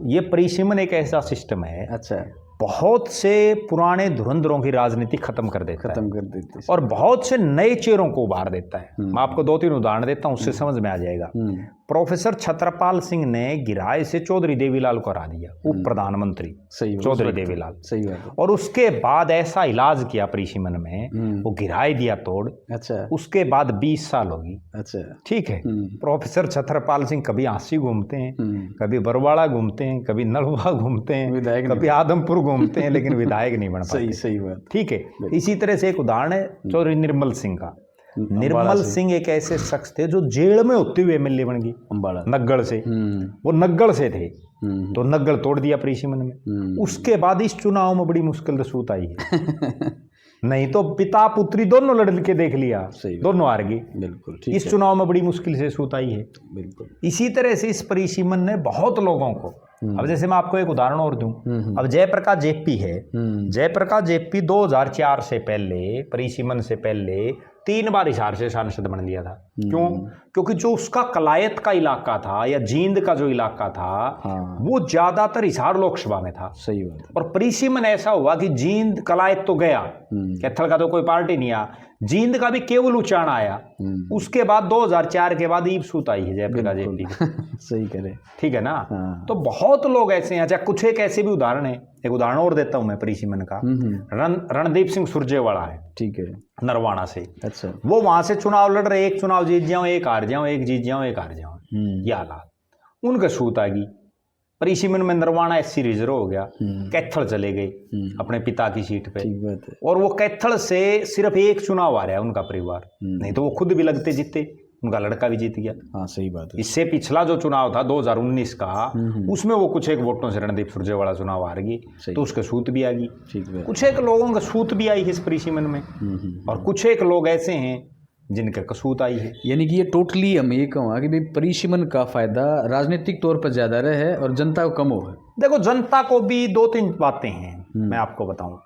ये परिसीमन एक ऐसा सिस्टम है, अच्छा, बहुत से पुराने धुरंधरों की राजनीति खत्म कर देता है और बहुत से नए चेहरों को उभार देता है। मैं आपको 2-3 उदाहरण देता हूं, उससे समझ में आ जाएगा। प्रोफेसर छत्रपाल सिंह ने गिराए से चौधरी देवीलाल को हरा दिया, उप प्रधानमंत्री चौधरी देवीलाल। सही बात है। और उसके बाद ऐसा इलाज किया परिसीमन में, वो गिराए दिया तोड़। अच्छा, उसके बाद 20 साल होगी। अच्छा, ठीक है। प्रोफेसर छत्रपाल सिंह कभी आंसी घूमते हैं, कभी बरवाड़ा घूमते हैं, कभी नलवा घूमते हैं, कभी आदमपुर घूमते हैं, लेकिन विधायक नहीं बन पाते। सही बात। ठीक है। इसी तरह से एक उदाहरण है चौधरी निर्मल सिंह का। निर्मल सिंह एक ऐसे शख्स थे जो जेल में होते हुए एमएलए बन गई, अम्बाड़ा नग्गड़ से। वो नग्गड़ से थे, तो नग्गड़ तोड़ दिया परिसीमन में। उसके बाद इस चुनाव में बड़ी मुश्किल रसूत आई है। नहीं तो पिता पुत्री दोनों लड़ के देख लिया, दोनों हार गए। बिल्कुल। इस चुनाव में बड़ी मुश्किल से सूत आई है। बिल्कुल। इसी तरह से इस परिसीमन ने बहुत लोगों को, अब जैसे मैं आपको एक उदाहरण और दूं, अब जयप्रकाश जेपी है। जयप्रकाश जेपी 2004 से पहले, परिसीमन से पहले 3 बार हिसार से सांसद बन लिया था। क्यों? क्योंकि जो उसका कलायत का इलाका था या जींद का जो इलाका था, वो ज्यादातर हिसार लोकसभा में था। सही बात। और परिसीमन ऐसा हुआ कि जींद कलायत तो गया, कैथल का तो कोई पार्टी नहीं आया, जींद का भी केवल उच्चारण आया। उसके बाद 2004 के बाद ईब सूत आई है जयप्रकाश जेपी। सही करे। ठीक है ना। तो बहुत लोग ऐसे हैं। अच्छा, कुछ एक ऐसे भी उदाहरण है, एक उदाहरण और देता हूं मैं परिसीमन का। रणदीप सिंह सुरजेवाला है, ठीक है, नरवाना से। अच्छा। वो वहां से चुनाव लड़ रहे, एक चुनाव जीत जाऊं, एक हार जाऊं, एक जीत जाऊं, एक हार जाऊं, ये हालात। उनका सूत आ गई। परिसीमन में नरवाना SC रिजर्व हो गया, कैथल चले गए अपने पिता की सीट पे। और वो कैथल से सिर्फ एक चुनाव आ रहा है उनका परिवार, नहीं तो वो खुद भी लगते जीते, उनका लड़का भी जीत गया। हाँ, सही बात है। इससे पिछला जो चुनाव था 2019 का, उसमें वो कुछ एक वोटों से रणदीप सुरजेवाला चुनाव हार गई, तो उसके सूत भी आ गई। कुछ एक लोगों का सूत भी आई है इस परिसीमन में, और कुछ एक लोग ऐसे हैं जिनका कसूत आई है। यानी कि ये टोटली हम ये कहूँगा कि भाई परिसीमन का फायदा राजनीतिक तौर पर ज्यादा रहे और जनता को कम हो। देखो, जनता को भी 2-3 बातें हैं, मैं आपको बताऊं।